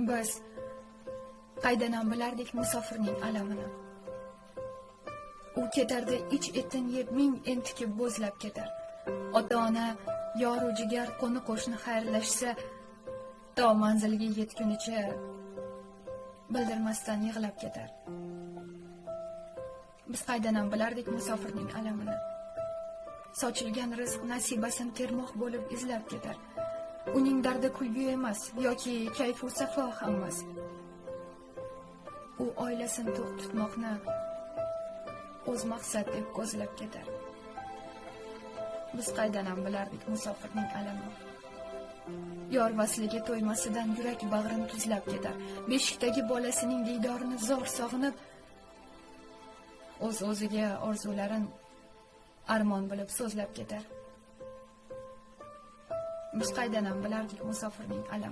Biz qaydanam bilardik musofirning alamini. U ketardi ich-etin yeb ming entikib bo'zlab ketar. Ota-ona, yoru jigar, qo'ni-qo'shni xayrlashsa, to manzilga yetgunicha bildirmasdan yig'lab ketar. Biz qaydanam bilardik musofirning alamini. Sochilgan rizq nasibasini termoq bo'lib izlab ketar. Uning dardi kulgu emas yoki kayfu safo hammas. U oilasini to'q tutmoqni o'z maqsad deb ko'zlab ketar. Biz qaydanam bilardik musofirning alamini. Yor vasliga to'ymasidan yurak bag'rini tuzlab ketar. Beshikdagi bolasining diydorini zo'r sog'inib, o'z-o'ziga orzularin armon bilib so'zlab ketar. Biz qaydanam bilardik musofirning alamini.